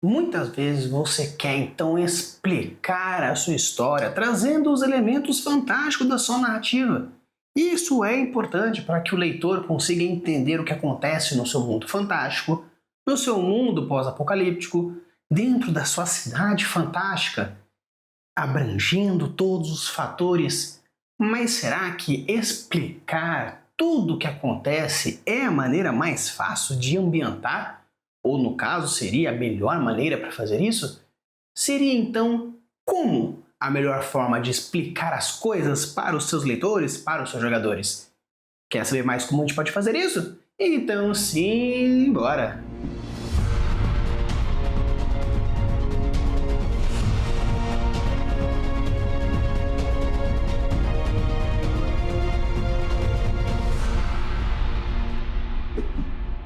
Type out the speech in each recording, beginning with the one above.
Muitas vezes você quer então explicar a sua história trazendo os elementos fantásticos da sua narrativa. Isso é importante para que o leitor consiga entender o que acontece no seu mundo fantástico, no seu mundo pós-apocalíptico, dentro da sua cidade fantástica, abrangendo todos os fatores. Mas será que explicar tudo o que acontece é a maneira mais fácil de ambientar? Ou no caso, seria a melhor maneira para fazer isso? Seria então como a melhor forma de explicar as coisas para os seus leitores, para os seus jogadores? Quer saber mais como a gente pode fazer isso? Então sim, bora!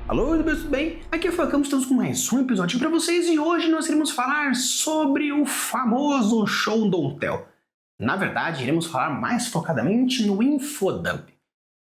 Alô, tudo bem? Aqui é o Falcão, estamos com mais um episódio para vocês e hoje nós iremos falar sobre o famoso Show Don't Tell. Na verdade, iremos falar mais focadamente no infodump.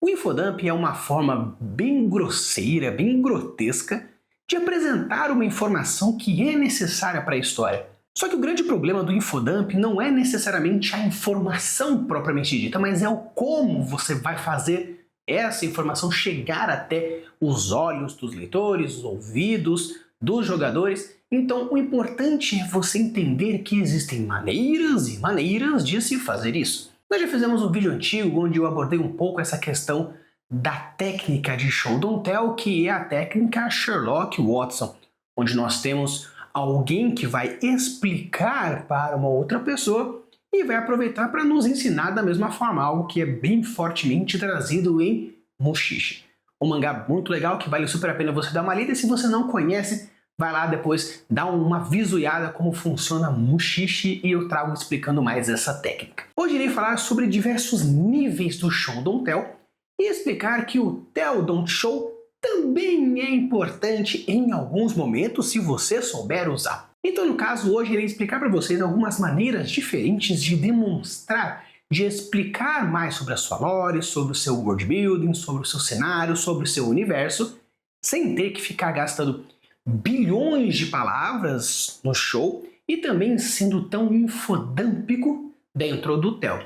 O infodump é uma forma bem grosseira, bem grotesca de apresentar uma informação que é necessária para a história. Só que o grande problema do infodump não é necessariamente a informação propriamente dita, mas é o como você vai fazer essa informação chegar até os olhos dos leitores, os ouvidos dos jogadores. Então, o importante é você entender que existem maneiras e maneiras de se fazer isso. Nós já fizemos um vídeo antigo onde eu abordei um pouco essa questão da técnica de Show Don't Tell, que é a técnica Sherlock Watson, onde nós temos alguém que vai explicar para uma outra pessoa e vai aproveitar para nos ensinar da mesma forma, algo que é bem fortemente trazido em Mushishi. Um mangá muito legal que vale super a pena você dar uma lida, e se você não conhece, vai lá depois dar uma visualizada como funciona Mushishi e eu trago explicando mais essa técnica. Hoje irei falar sobre diversos níveis do Show Don't Tell e explicar que o Tell Don't Show também é importante em alguns momentos se você souber usar. Então, no caso, hoje irei explicar para vocês algumas maneiras diferentes de demonstrar, de explicar mais sobre a sua lore, sobre o seu world building, sobre o seu cenário, sobre o seu universo, sem ter que ficar gastando bilhões de palavras no show e também sendo tão infodâmpico dentro do Tell.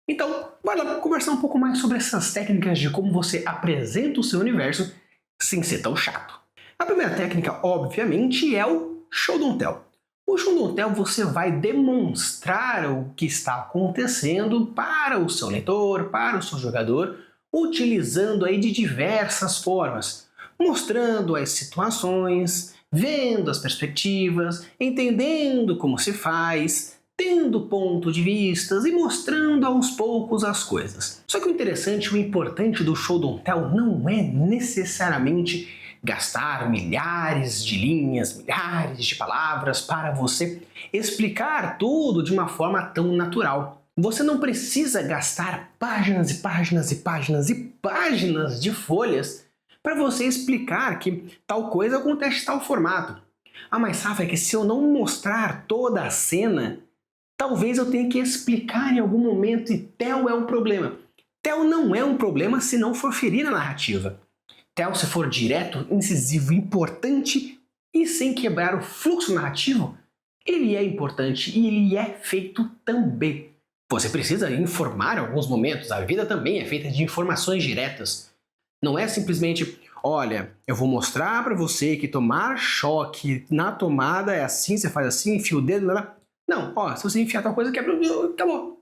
Então, bora lá conversar um pouco mais sobre essas técnicas de como você apresenta o seu universo sem ser tão chato. A primeira técnica, obviamente, é o Show Don't Tell. O Show Don't Tell você vai demonstrar o que está acontecendo para o seu leitor, para o seu jogador, utilizando aí de diversas formas, mostrando as situações, vendo as perspectivas, entendendo como se faz, tendo ponto de vistas e mostrando aos poucos as coisas. Só que o interessante, o importante do Show Don't Tell não é necessariamente gastar milhares de linhas, milhares de palavras para você explicar tudo de uma forma tão natural. Você não precisa gastar páginas e páginas e páginas e páginas de folhas para você explicar que tal coisa acontece em tal formato. A mais safa é que se eu não mostrar toda a cena, talvez eu tenha que explicar em algum momento, e Tell é um problema. Tell não é um problema se não for ferir a narrativa. Tell, se for direto, incisivo, importante e sem quebrar o fluxo narrativo, ele é importante e ele é feito também. Você precisa informar em alguns momentos, a vida também é feita de informações diretas. Não é simplesmente, olha, eu vou mostrar para você que tomar choque na tomada é assim, você faz assim, enfia o dedo, lá. Não, ó, se você enfiar tal coisa, quebra, acabou.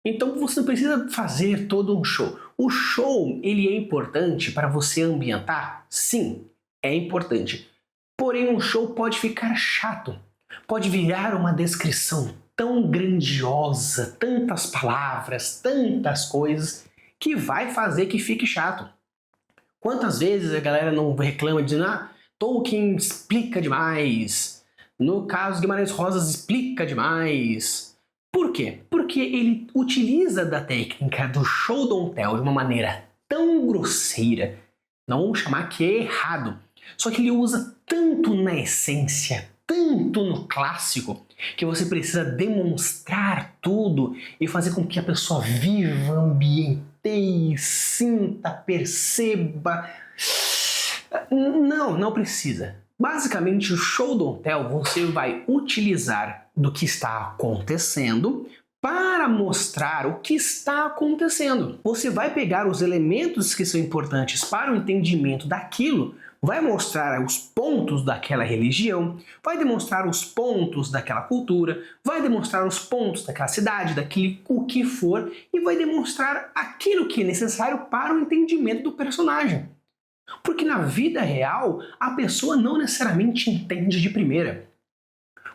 Então você não precisa fazer todo um show. O show, ele é importante para você ambientar? Sim, é importante. Porém, um show pode ficar chato. Pode virar uma descrição tão grandiosa, tantas palavras, tantas coisas, que vai fazer que fique chato. Quantas vezes a galera não reclama dizendo, Tolkien explica demais. No caso, Guimarães Rosas explica demais. Por quê? Porque ele utiliza da técnica do Show Don't Tell de uma maneira tão grosseira, não vamos chamar que é errado, só que ele usa tanto na essência, tanto no clássico, que você precisa demonstrar tudo e fazer com que a pessoa viva, ambienteie, sinta, perceba. Não precisa. Basicamente, o show don't tell você vai utilizar do que está acontecendo para mostrar o que está acontecendo. Você vai pegar os elementos que são importantes para o entendimento daquilo, vai mostrar os pontos daquela religião, vai demonstrar os pontos daquela cultura, vai demonstrar os pontos daquela cidade, daquilo o que for, e vai demonstrar aquilo que é necessário para o entendimento do personagem. Porque na vida real, a pessoa não necessariamente entende de primeira.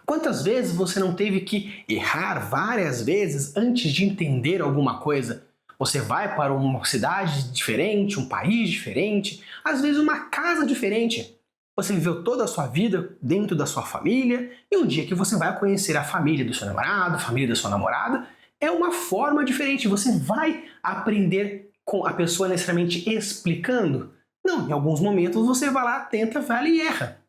Quantas vezes você não teve que errar várias vezes antes de entender alguma coisa? Você vai para uma cidade diferente, um país diferente, às vezes uma casa diferente. Você viveu toda a sua vida dentro da sua família e um dia que você vai conhecer a família do seu namorado, a família da sua namorada, é uma forma diferente. Você vai aprender com a pessoa necessariamente explicando. Não, em alguns momentos você vai lá, tenta, vai e erra.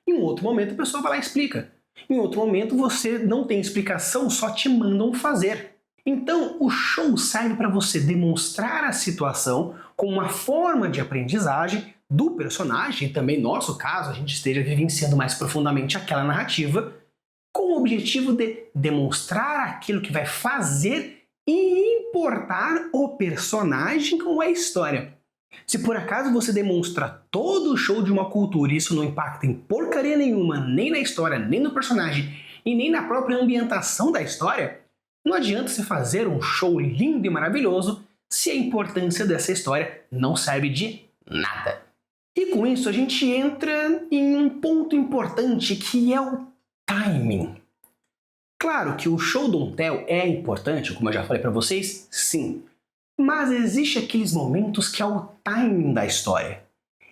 Em um outro momento a pessoa vai lá e explica. Em outro momento você não tem explicação, só te mandam fazer. Então o show serve para você demonstrar a situação como uma forma de aprendizagem do personagem, também no nosso caso, a gente esteja vivenciando mais profundamente aquela narrativa, com o objetivo de demonstrar aquilo que vai fazer e importar o personagem com a história. Se por acaso você demonstra todo o show de uma cultura e isso não impacta em porcaria nenhuma, nem na história, nem no personagem e nem na própria ambientação da história, não adianta você fazer um show lindo e maravilhoso se a importância dessa história não serve de nada. E com isso a gente entra em um ponto importante que é o timing. Claro que o show don't tell é importante, como eu já falei para vocês, sim. Mas existe aqueles momentos que é o timing da história.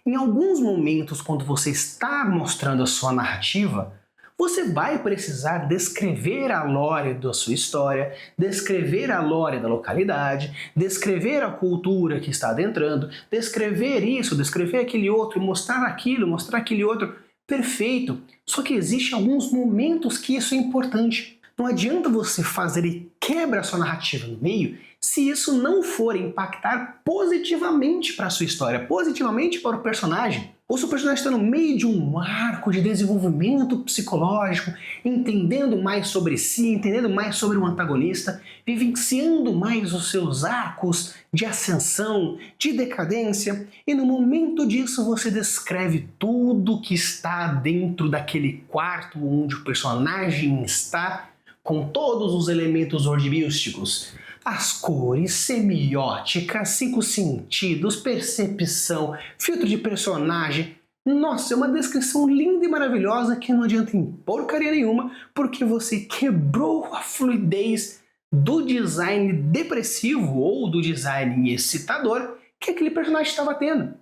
Em alguns momentos, quando você está mostrando a sua narrativa, você vai precisar descrever a lore da sua história, descrever a lore da localidade, descrever a cultura que está adentrando, descrever isso, descrever aquele outro, mostrar aquilo, mostrar aquele outro. Perfeito! Só que existem alguns momentos que isso é importante. Não adianta você fazer e quebra a sua narrativa no meio se isso não for impactar positivamente para a sua história, positivamente para o personagem. Ou se o personagem está no meio de um arco de desenvolvimento psicológico, entendendo mais sobre si, entendendo mais sobre o antagonista, vivenciando mais os seus arcos de ascensão, de decadência, e no momento disso você descreve tudo que está dentro daquele quarto onde o personagem está, com todos os elementos ordibísticos. As cores, semiótica, 5 sentidos, percepção, filtro de personagem. Nossa, é uma descrição linda e maravilhosa que não adianta em porcaria nenhuma, porque você quebrou a fluidez do design depressivo ou do design excitador que aquele personagem estava tendo.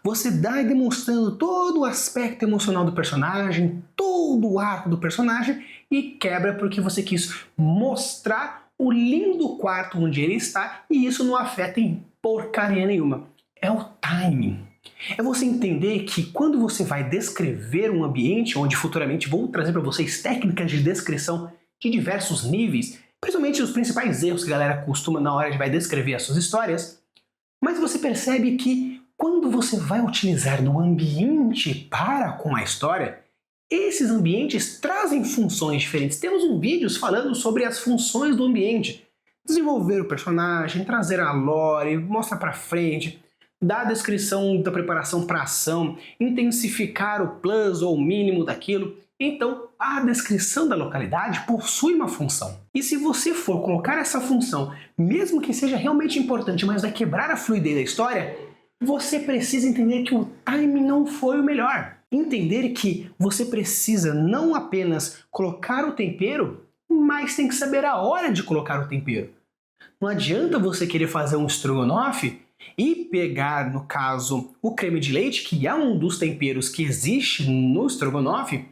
Você dá demonstrando todo o aspecto emocional do personagem, todo o arco do personagem e quebra porque você quis mostrar o lindo quarto onde ele está e isso não afeta em porcaria nenhuma. É o timing. É você entender que quando você vai descrever um ambiente, onde futuramente vou trazer para vocês técnicas de descrição de diversos níveis, principalmente os principais erros que a galera costuma na hora de vai descrever as suas histórias, mas você percebe que quando você vai utilizar do ambiente para com a história, esses ambientes trazem funções diferentes. Temos um vídeo falando sobre as funções do ambiente. Desenvolver o personagem, trazer a lore, mostrar para frente, dar a descrição da preparação para ação, intensificar o plus ou o mínimo daquilo. Então, a descrição da localidade possui uma função. E se você for colocar essa função, mesmo que seja realmente importante, mas vai quebrar a fluidez da história, você precisa entender que o timing não foi o melhor. Entender que você precisa não apenas colocar o tempero, mas tem que saber a hora de colocar o tempero. Não adianta você querer fazer um estrogonofe e pegar, no caso, o creme de leite, que é um dos temperos que existe no estrogonofe,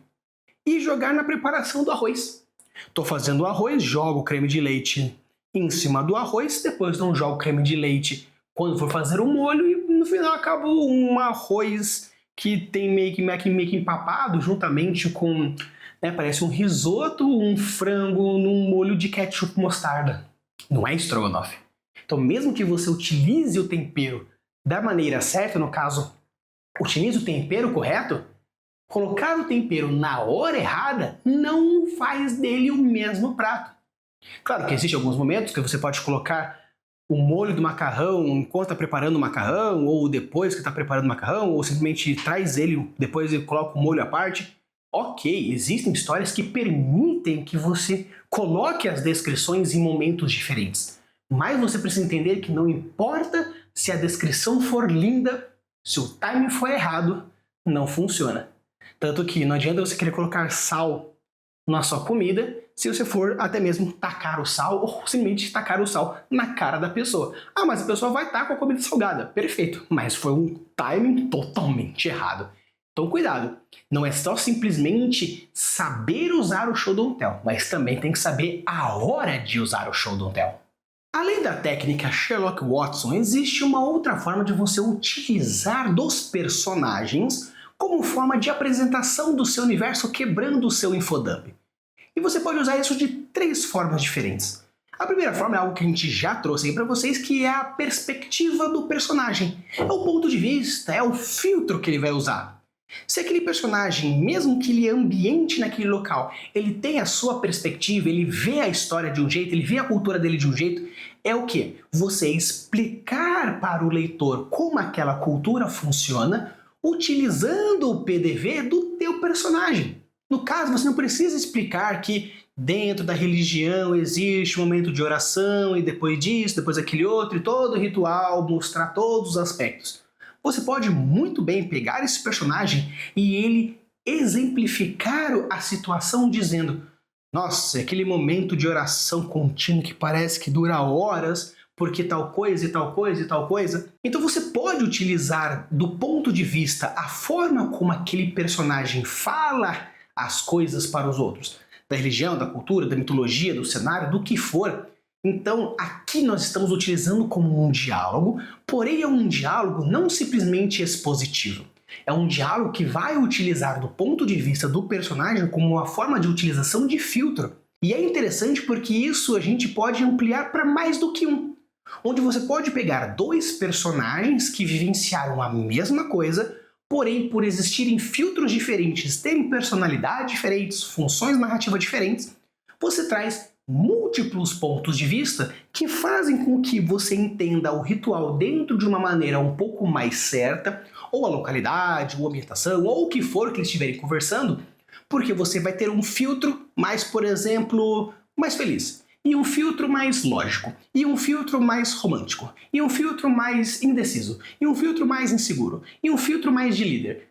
e jogar na preparação do arroz. Estou fazendo o arroz, jogo o creme de leite em cima do arroz, depois não jogo o creme de leite quando for fazer o molho e no final acaba um arroz que tem meio que empapado juntamente com, parece um risoto, um frango num molho de ketchup mostarda. Não é estrogonofe. Então mesmo que você utilize o tempero da maneira certa, no caso, utilize o tempero correto, Colocar o tempero na hora errada não faz dele o mesmo prato. Claro que existem alguns momentos que você pode colocar o molho do macarrão enquanto está preparando o macarrão, ou depois que está preparando o macarrão, ou simplesmente traz ele depois e coloca o molho à parte. Ok, existem histórias que permitem que você coloque as descrições em momentos diferentes. Mas você precisa entender que não importa se a descrição for linda, se o timing for errado, não funciona. Tanto que não adianta você querer colocar sal na sua comida se você for até mesmo tacar o sal ou simplesmente tacar o sal na cara da pessoa. Ah, mas a pessoa vai estar com a comida salgada. Perfeito, mas foi um timing totalmente errado. Então cuidado, não é só simplesmente saber usar o show don't tell, mas também tem que saber a hora de usar o show don't tell. Além da técnica Sherlock Watson, existe uma outra forma de você utilizar dos personagens como forma de apresentação do seu universo quebrando o seu infodump. E você pode usar isso de 3 formas diferentes. A primeira forma é algo que a gente já trouxe aí para vocês, que é a perspectiva do personagem. É o ponto de vista, é o filtro que ele vai usar. Se aquele personagem, mesmo que ele ambiente naquele local, ele tem a sua perspectiva, ele vê a história de um jeito, ele vê a cultura dele de um jeito, é o quê? Você explicar para o leitor como aquela cultura funciona, utilizando o PDV do teu personagem. No caso, você não precisa explicar que dentro da religião existe um momento de oração e depois disso, depois aquele outro, e todo o ritual, mostrar todos os aspectos. Você pode muito bem pegar esse personagem e ele exemplificar a situação dizendo: nossa, aquele momento de oração contínua que parece que dura horas, porque tal coisa e tal coisa e tal coisa. Então você pode utilizar do ponto de vista a forma como aquele personagem fala as coisas para os outros, da religião, da cultura, da mitologia, do cenário, do que for. Então aqui nós estamos utilizando como um diálogo, porém é um diálogo não simplesmente expositivo. É um diálogo que vai utilizar do ponto de vista do personagem como uma forma de utilização de filtro. E é interessante porque isso a gente pode ampliar para mais do que um. Onde você pode pegar 2 personagens que vivenciaram a mesma coisa, porém por existirem filtros diferentes, terem personalidades diferentes, funções narrativas diferentes, você traz múltiplos pontos de vista que fazem com que você entenda o ritual dentro de uma maneira um pouco mais certa, ou a localidade, ou a ambientação, ou o que for que eles estiverem conversando, porque você vai ter um filtro mais, por exemplo, mais feliz, e um filtro mais lógico, e um filtro mais romântico, e um filtro mais indeciso, e um filtro mais inseguro, e um filtro mais de líder.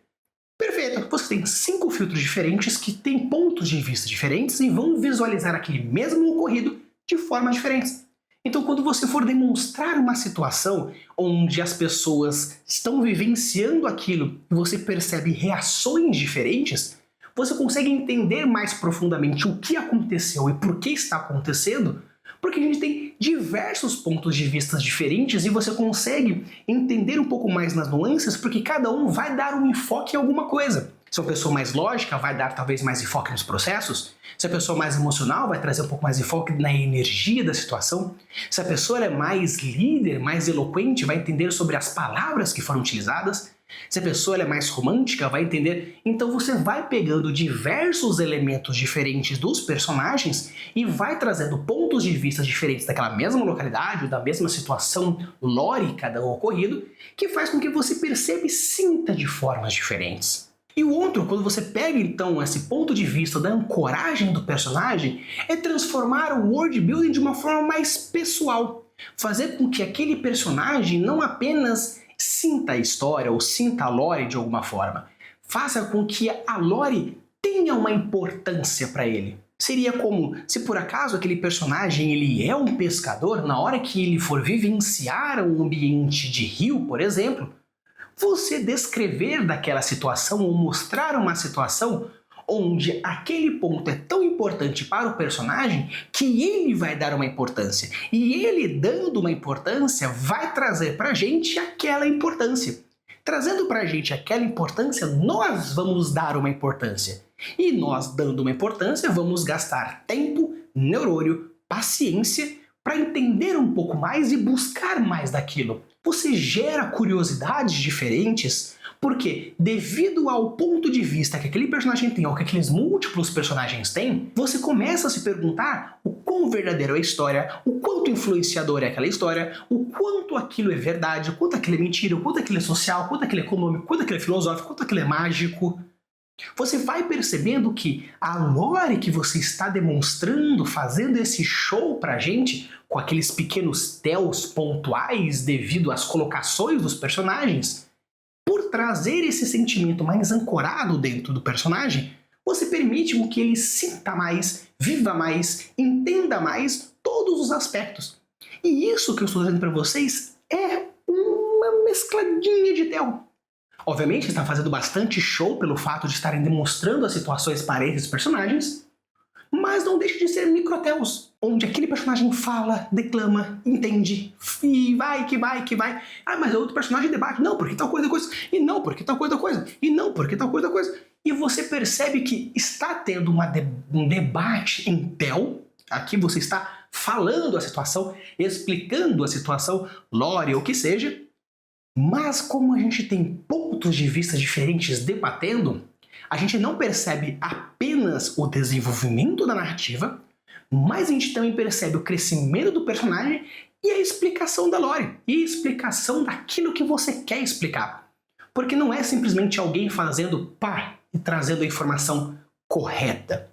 Perfeito, você tem 5 filtros diferentes que têm pontos de vista diferentes e vão visualizar aquele mesmo ocorrido de formas diferentes. Então, quando você for demonstrar uma situação onde as pessoas estão vivenciando aquilo e você percebe reações diferentes, você consegue entender mais profundamente o que aconteceu e por que está acontecendo, porque a gente tem diversos pontos de vista diferentes e você consegue entender um pouco mais nas nuances, porque cada um vai dar um enfoque em alguma coisa. Se uma pessoa mais lógica vai dar talvez mais enfoque nos processos, se a pessoa mais emocional vai trazer um pouco mais enfoque na energia da situação, se a pessoa é mais líder, mais eloquente, vai entender sobre as palavras que foram utilizadas, se a pessoa é mais romântica, vai entender. Então você vai pegando diversos elementos diferentes dos personagens e vai trazendo pontos de vista diferentes daquela mesma localidade ou da mesma situação lórica do ocorrido, que faz com que você perceba e sinta de formas diferentes. E o outro, quando você pega então esse ponto de vista da ancoragem do personagem, é transformar o world building de uma forma mais pessoal. Fazer com que aquele personagem não apenas sinta a história ou sinta a lore de alguma forma. Faça com que a lore tenha uma importância para ele. Seria como se por acaso aquele personagem ele é um pescador, na hora que ele for vivenciar um ambiente de rio, por exemplo, você descrever daquela situação ou mostrar uma situação onde aquele ponto é tão importante para o personagem que ele vai dar uma importância. E ele dando uma importância vai trazer para a gente aquela importância. Trazendo para a gente aquela importância, nós vamos dar uma importância. E nós dando uma importância, vamos gastar tempo, neurônio, paciência para entender um pouco mais e buscar mais daquilo. Você gera curiosidades diferentes Porque, devido ao ponto de vista que aquele personagem tem, ou que aqueles múltiplos personagens têm, você começa a se perguntar o quão verdadeiro é a história, o quanto influenciador é aquela história, o quanto aquilo é verdade, o quanto aquilo é mentira, o quanto aquilo é social, o quanto aquilo é econômico, o quanto aquilo é filosófico, o quanto aquilo é mágico. Você vai percebendo que a lore que você está demonstrando, fazendo esse show pra gente, com aqueles pequenos tells pontuais devido às colocações dos personagens, por trazer esse sentimento mais ancorado dentro do personagem, você permite que ele sinta mais, viva mais, entenda mais todos os aspectos. E isso que eu estou dizendo para vocês é uma mescladinha de tel. Obviamente está fazendo bastante show pelo fato de estarem demonstrando as situações para esses personagens, mas não deixa de ser microtells, onde aquele personagem fala, declama, entende, e vai que vai que vai. Ah, mas outro personagem debate, não, porque tal coisa, e não, porque tal coisa, e não, porque tal coisa. E você percebe que está tendo um debate em tel, aqui você está falando a situação, explicando a situação, lore ou o que seja, mas como a gente tem pontos de vista diferentes debatendo, a gente não percebe apenas o desenvolvimento da narrativa, mas a gente também percebe o crescimento do personagem e a explicação da lore, e a explicação daquilo que você quer explicar. Porque não é simplesmente alguém fazendo pá e trazendo a informação correta,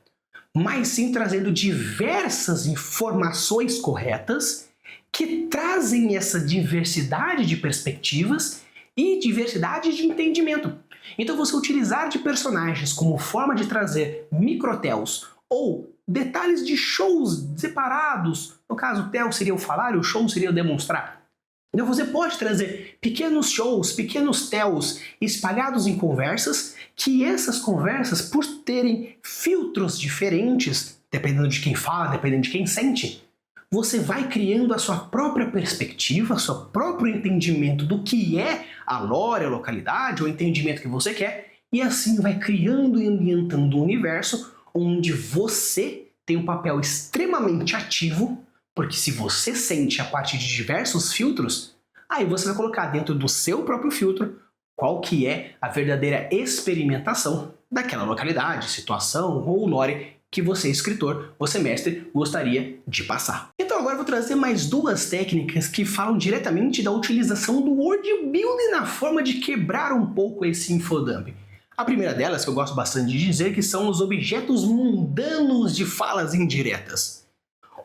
mas sim trazendo diversas informações corretas que trazem essa diversidade de perspectivas e diversidade de entendimento. Então você utilizar de personagens como forma de trazer microtells ou detalhes de shows separados, no caso o tel seria o falar e o show seria o demonstrar. Então você pode trazer pequenos shows, pequenos tells espalhados em conversas, que essas conversas, por terem filtros diferentes, dependendo de quem fala, dependendo de quem sente, você vai criando a sua própria perspectiva, seu próprio entendimento do que é a lore, a localidade, o entendimento que você quer, e assim vai criando e ambientando um universo onde você tem um papel extremamente ativo, porque se você sente a partir de diversos filtros, aí você vai colocar dentro do seu próprio filtro qual que é a verdadeira experimentação daquela localidade, situação ou lore que você, escritor, você, mestre, gostaria de passar. Então agora eu vou trazer mais duas técnicas que falam diretamente da utilização do world building na forma de quebrar um pouco esse infodump. A primeira delas, que eu gosto bastante de dizer, que são os objetos mundanos de falas indiretas.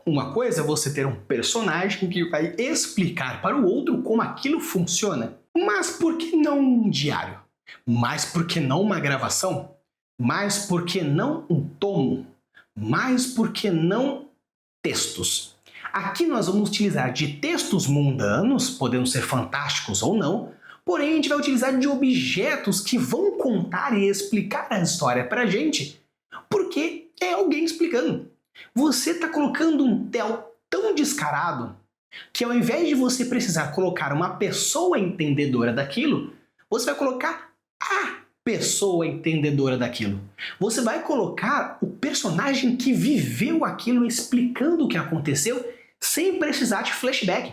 Uma coisa é você ter um personagem que vai explicar para o outro como aquilo funciona. Mas por que não um diário? Mas por que não uma gravação? Mas por que não um tomo? Mas por que não textos? Aqui nós vamos utilizar de textos mundanos, podendo ser fantásticos ou não, porém a gente vai utilizar de objetos que vão contar e explicar a história pra gente, porque é alguém explicando. Você está colocando um tel tão descarado que ao invés de você precisar colocar uma pessoa entendedora daquilo, você vai colocar a pessoa entendedora daquilo. Você vai colocar o personagem que viveu aquilo explicando o que aconteceu sem precisar de flashback.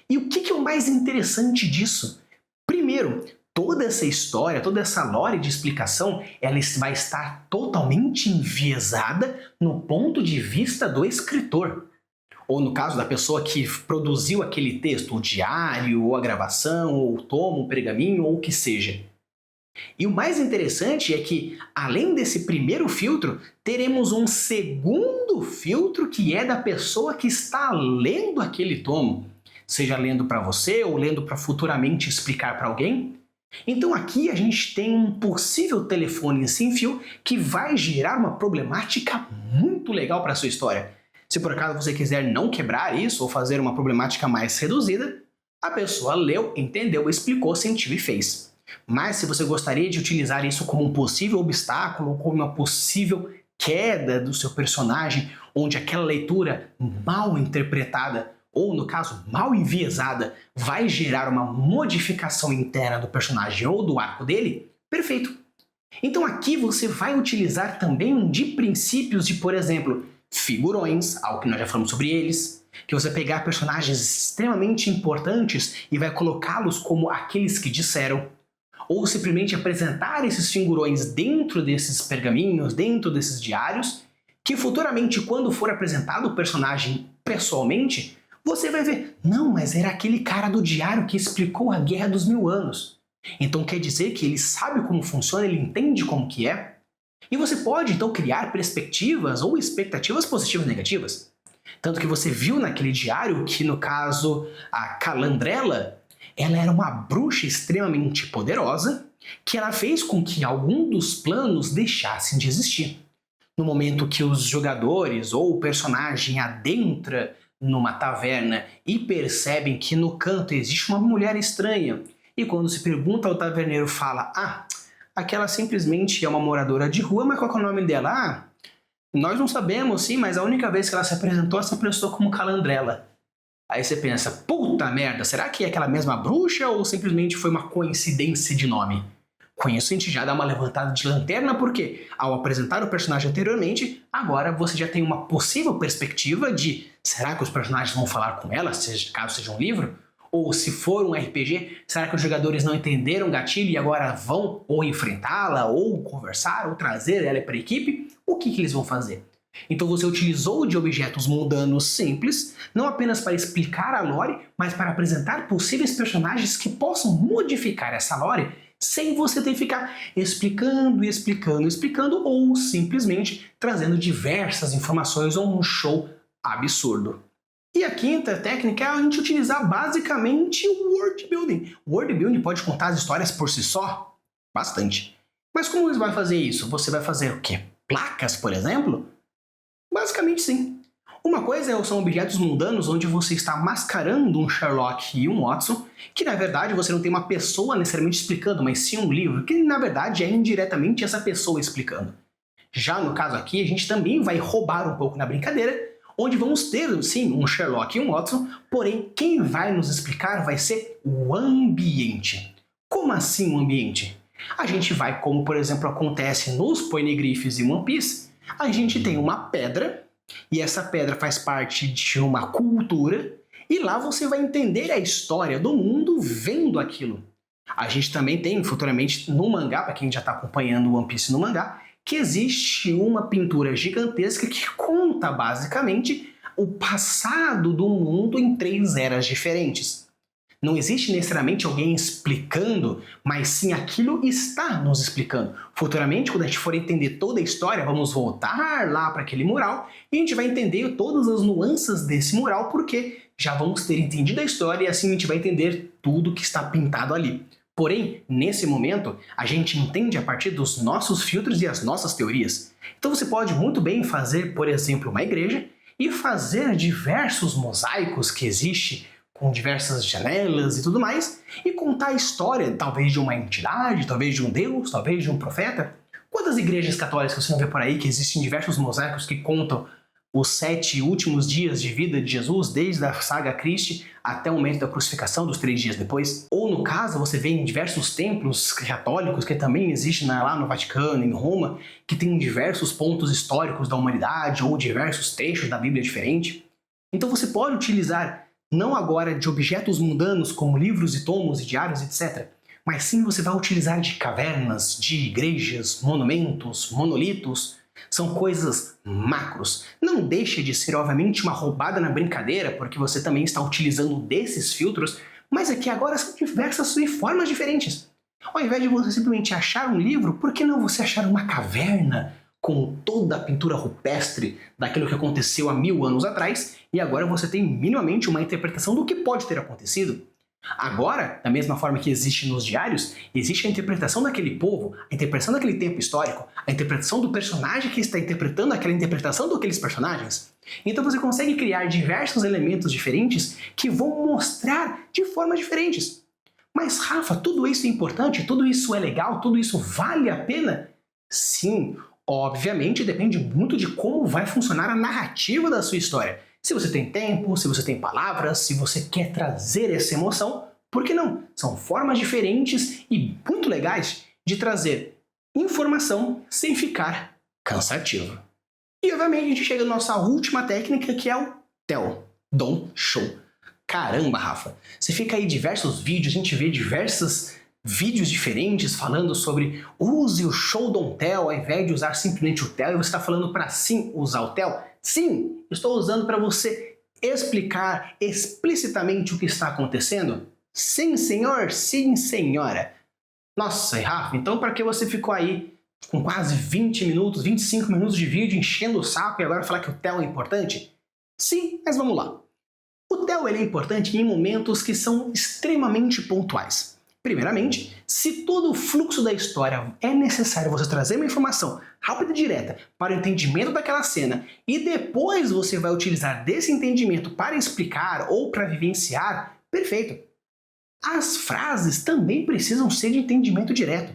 E o que é o mais interessante disso? Primeiro, toda essa história, toda essa lore de explicação, ela vai estar totalmente enviesada no ponto de vista do escritor. Ou no caso da pessoa que produziu aquele texto, o diário, ou a gravação, ou o tomo, o pergaminho, ou o que seja. E o mais interessante é que, além desse primeiro filtro, teremos um segundo filtro que é da pessoa que está lendo aquele tomo, seja lendo para você ou lendo para futuramente explicar para alguém. Então aqui a gente tem um possível telefone sem fio que vai gerar uma problemática muito legal para a sua história. Se por acaso você quiser não quebrar isso ou fazer uma problemática mais reduzida, a pessoa leu, entendeu, explicou, sentiu e fez. Mas se você gostaria de utilizar isso como um possível obstáculo, como uma possível queda do seu personagem, onde aquela leitura mal interpretada, ou no caso mal enviesada, vai gerar uma modificação interna do personagem ou do arco dele, perfeito. Então aqui você vai utilizar também um de princípios de, por exemplo, figurões, algo que nós já falamos sobre eles, que você pegar personagens extremamente importantes e vai colocá-los como aqueles que disseram, ou simplesmente apresentar esses figurões dentro desses pergaminhos, dentro desses diários, que futuramente, quando for apresentado o personagem pessoalmente, você vai ver, não, mas era aquele cara do diário que explicou a Guerra dos Mil Anos. Então quer dizer que ele sabe como funciona, ele entende como que é. E você pode então criar perspectivas ou expectativas positivas e negativas. Tanto que você viu naquele diário que, no caso, a Calandrella, ela era uma bruxa extremamente poderosa, que ela fez com que algum dos planos deixassem de existir. No momento que os jogadores ou o personagem adentra numa taverna e percebem que no canto existe uma mulher estranha, e quando se pergunta ao taverneiro fala, aquela simplesmente é uma moradora de rua, mas qual é o nome dela? Nós não sabemos, sim, mas a única vez que ela se apresentou como Calandrella. Aí você pensa, puta merda, será que é aquela mesma bruxa ou simplesmente foi uma coincidência de nome? Com isso a gente já dá uma levantada de lanterna porque, ao apresentar o personagem anteriormente, agora você já tem uma possível perspectiva de será que os personagens vão falar com ela, caso seja um livro? Ou se for um RPG, será que os jogadores não entenderam o gatilho e agora vão ou enfrentá-la, ou conversar, ou trazer ela para a equipe? O que eles vão fazer? Então você utilizou de objetos mundanos simples, não apenas para explicar a lore, mas para apresentar possíveis personagens que possam modificar essa lore sem você ter que ficar explicando, ou simplesmente trazendo diversas informações ou um show absurdo. E a quinta técnica é a gente utilizar basicamente o world building. O world building pode contar as histórias por si só? Bastante. Mas como você vai fazer isso? Você vai fazer o quê? Placas, por exemplo? Basicamente sim. Uma coisa são objetos mundanos onde você está mascarando um Sherlock e um Watson, que na verdade você não tem uma pessoa necessariamente explicando, mas sim um livro, que na verdade é indiretamente essa pessoa explicando. Já no caso aqui, a gente também vai roubar um pouco na brincadeira, onde vamos ter, sim, um Sherlock e um Watson, porém quem vai nos explicar vai ser o ambiente. Como assim o ambiente? A gente vai, como por exemplo acontece nos Poneglyphs e One Piece, a gente tem uma pedra, e essa pedra faz parte de uma cultura, e lá você vai entender a história do mundo vendo aquilo. A gente também tem futuramente no mangá, para quem já está acompanhando o One Piece no mangá, que existe uma pintura gigantesca que conta basicamente o passado do mundo em 3 eras diferentes. Não existe necessariamente alguém explicando, mas sim aquilo está nos explicando. Futuramente, quando a gente for entender toda a história, vamos voltar lá para aquele mural e a gente vai entender todas as nuances desse mural, porque já vamos ter entendido a história e assim a gente vai entender tudo que está pintado ali. Porém, nesse momento, a gente entende a partir dos nossos filtros e as nossas teorias. Então você pode muito bem fazer, por exemplo, uma igreja e fazer diversos mosaicos que existem com diversas janelas e tudo mais, e contar a história, talvez de uma entidade, talvez de um deus, talvez de um profeta. Quantas igrejas católicas você não vê por aí que existem diversos mosaicos que contam os 7 últimos dias de vida de Jesus, desde a saga Christi até o momento da crucificação dos 3 dias depois? Ou no caso, você vê em diversos templos católicos que também existem lá no Vaticano, em Roma, que tem diversos pontos históricos da humanidade ou diversos trechos da Bíblia diferentes. Então você pode utilizar não agora de objetos mundanos como livros e tomos e diários, etc., mas sim você vai utilizar de cavernas, de igrejas, monumentos, monolitos. São coisas macros. Não deixa de ser, obviamente, uma roubada na brincadeira, porque você também está utilizando desses filtros, mas aqui agora são diversas formas diferentes. Ao invés de você simplesmente achar um livro, por que não você achar uma caverna com toda a pintura rupestre daquilo que aconteceu há 1000 anos atrás, e agora você tem minimamente uma interpretação do que pode ter acontecido? Agora, da mesma forma que existe nos diários, existe a interpretação daquele povo, a interpretação daquele tempo histórico, a interpretação do personagem que está interpretando aquela interpretação daqueles personagens. Então você consegue criar diversos elementos diferentes que vão mostrar de formas diferentes. Mas Rafa, tudo isso é importante? Tudo isso é legal? Tudo isso vale a pena? Sim, obviamente depende muito de como vai funcionar a narrativa da sua história. Se você tem tempo, se você tem palavras, se você quer trazer essa emoção, por que não? São formas diferentes e muito legais de trazer informação sem ficar cansativo. E obviamente a gente chega na nossa última técnica, que é o Tell, Don't Show. Caramba, Rafa, você fica aí diversos vídeos, a gente vê diversas vídeos diferentes falando sobre use o Show Don't Tell ao invés de usar simplesmente o tell, e você está falando para sim usar o tell? Sim, estou usando para você explicar explicitamente o que está acontecendo? Sim, senhor, sim, senhora. Nossa, Rafa, então para que você ficou aí com quase 20 minutos, 25 minutos de vídeo enchendo o saco e agora falar que o tell é importante? Sim, mas vamos lá. O tell ele é importante em momentos que são extremamente pontuais. Primeiramente, se todo o fluxo da história é necessário você trazer uma informação rápida e direta para o entendimento daquela cena e depois você vai utilizar desse entendimento para explicar ou para vivenciar, perfeito. As frases também precisam ser de entendimento direto.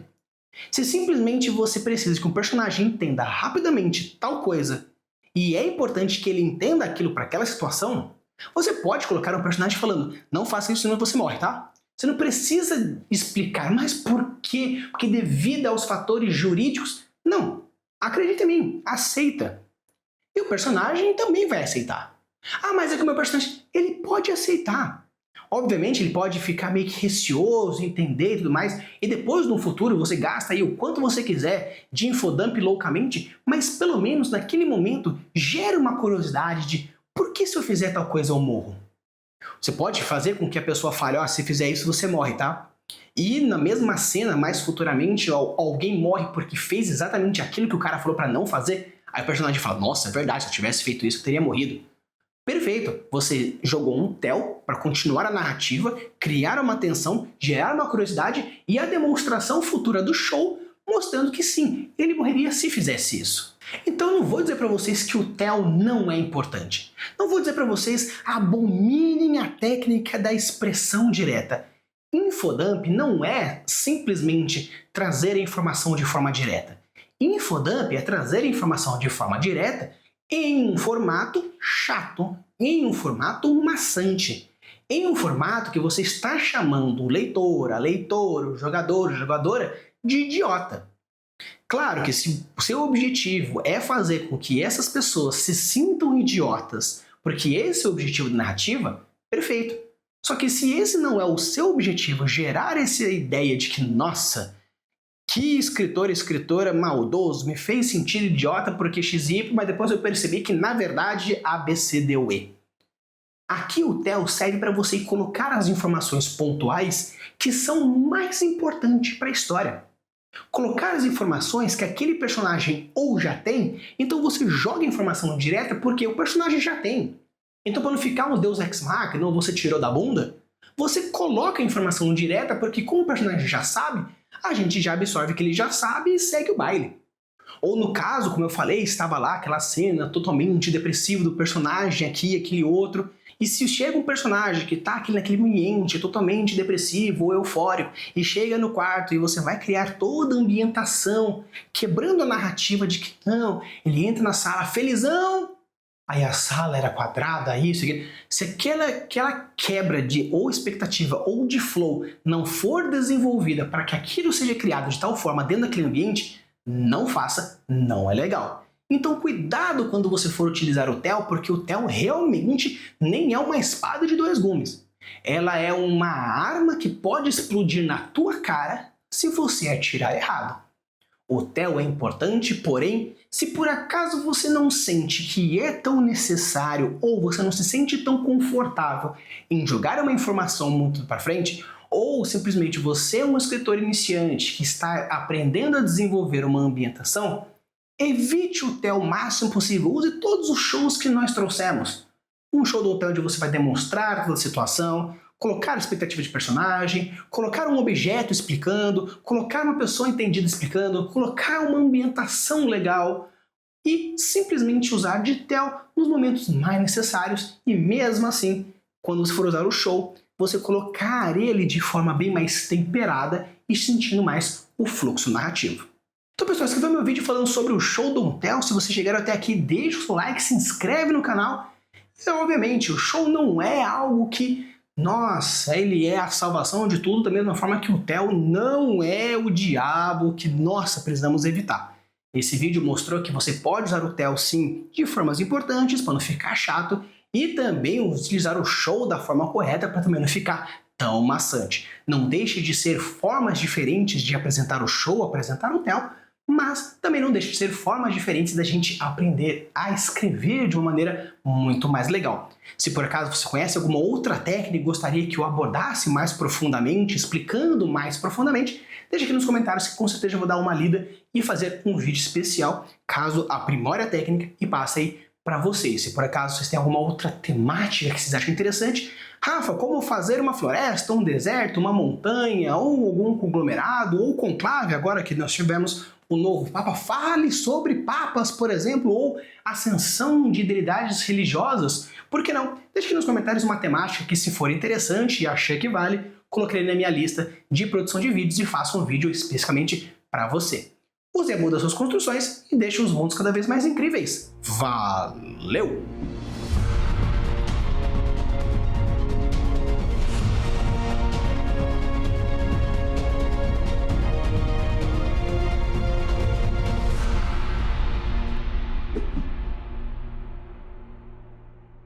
Se simplesmente você precisa que um personagem entenda rapidamente tal coisa e é importante que ele entenda aquilo para aquela situação, você pode colocar um personagem falando, não faça isso senão você morre, tá? Você não precisa explicar, mas por quê? Porque devido aos fatores jurídicos? Não. Acredita em mim, aceita. E o personagem também vai aceitar. Ah, mas é que o meu personagem, ele pode aceitar. Obviamente ele pode ficar meio que receoso, entender e tudo mais, e depois no futuro você gasta aí o quanto você quiser de infodump loucamente, mas pelo menos naquele momento gera uma curiosidade de por que se eu fizer tal coisa eu morro? Você pode fazer com que a pessoa fale, ó, se fizer isso você morre, tá? E na mesma cena, mais futuramente, alguém morre porque fez exatamente aquilo que o cara falou pra não fazer, aí o personagem fala, nossa, é verdade, se eu tivesse feito isso eu teria morrido. Perfeito, você jogou um tell para continuar a narrativa, criar uma tensão, gerar uma curiosidade e a demonstração futura do show mostrando que sim, ele morreria se fizesse isso. Então eu não vou dizer para vocês que o tell não é importante. Não vou dizer para vocês abominem a técnica da expressão direta. Infodump não é simplesmente trazer a informação de forma direta. Infodump é trazer a informação de forma direta em um formato chato, em um formato maçante, em um formato que você está chamando o leitor, a leitora, o jogador, a jogadora de idiota. Claro que se o seu objetivo é fazer com que essas pessoas se sintam idiotas, porque esse é o objetivo da narrativa, perfeito. Só que se esse não é o seu objetivo, gerar essa ideia de que, nossa, que escritor e escritora maldoso, me fez sentir idiota porque XY, mas depois eu percebi que na verdade A, B, C, D, U, E. Aqui o tell serve para você colocar as informações pontuais que são mais importantes para a história. Colocar as informações que aquele personagem ou já tem, então você joga a informação direta porque o personagem já tem. Então para não ficar um Deus Ex Machina, ou você tirou da bunda, você coloca a informação direta porque como o personagem já sabe, a gente já absorve que ele já sabe e segue o baile. Ou no caso, como eu falei, estava lá aquela cena totalmente depressiva do personagem aqui, aquele outro, e se chega um personagem que está aqui naquele ambiente totalmente depressivo ou eufórico e chega no quarto e você vai criar toda a ambientação, quebrando a narrativa de que não, ele entra na sala felizão, aí a sala era quadrada, isso, aquilo. Se aquela quebra de ou expectativa ou de flow não for desenvolvida para que aquilo seja criado de tal forma dentro daquele ambiente, não faça, não é legal. Então cuidado quando você for utilizar o tell, porque o tell realmente nem é uma espada de dois gumes. Ela é uma arma que pode explodir na tua cara se você atirar errado. O tell é importante, porém, se por acaso você não sente que é tão necessário ou você não se sente tão confortável em jogar uma informação muito para frente, ou simplesmente você é um escritor iniciante que está aprendendo a desenvolver uma ambientação, evite o tell o máximo possível. Use todos os shows que nós trouxemos. Um show do hotel onde você vai demonstrar toda a situação, colocar a expectativa de personagem, colocar um objeto explicando, colocar uma pessoa entendida explicando, colocar uma ambientação legal e simplesmente usar de tell nos momentos mais necessários e mesmo assim, quando você for usar o show, você colocar ele de forma bem mais temperada e sentindo mais o fluxo narrativo. Então pessoal, esse aqui foi meu vídeo falando sobre o Show Don't Tell. Se vocês chegaram até aqui, deixa o seu like, se inscreve no canal. E obviamente, o show não é algo que, nossa, ele é a salvação de tudo, da mesma forma que o tell não é o diabo que, nossa, precisamos evitar. Esse vídeo mostrou que você pode usar o tell sim de formas importantes para não ficar chato e também utilizar o show da forma correta para também não ficar tão maçante. Não deixe de ser formas diferentes de apresentar o show, apresentar o TEL, mas também não deixe de ser formas diferentes da gente aprender a escrever de uma maneira muito mais legal. Se por acaso você conhece alguma outra técnica e gostaria que eu abordasse mais profundamente, explicando mais profundamente, deixa aqui nos comentários que com certeza eu vou dar uma lida e fazer um vídeo especial caso aprimore a técnica e passe aí para vocês. Se por acaso vocês têm alguma outra temática que vocês acham interessante, Rafa, como fazer uma floresta, um deserto, uma montanha, ou algum conglomerado, ou conclave, agora que nós tivemos o novo Papa, fale sobre papas, por exemplo, ou ascensão de deidades religiosas, por que não? Deixe aqui nos comentários uma temática que, se for interessante e achar que vale, colocarei na minha lista de produção de vídeos e faço um vídeo especificamente para você. Use a muda das suas construções e deixe os mundos cada vez mais incríveis. Valeu!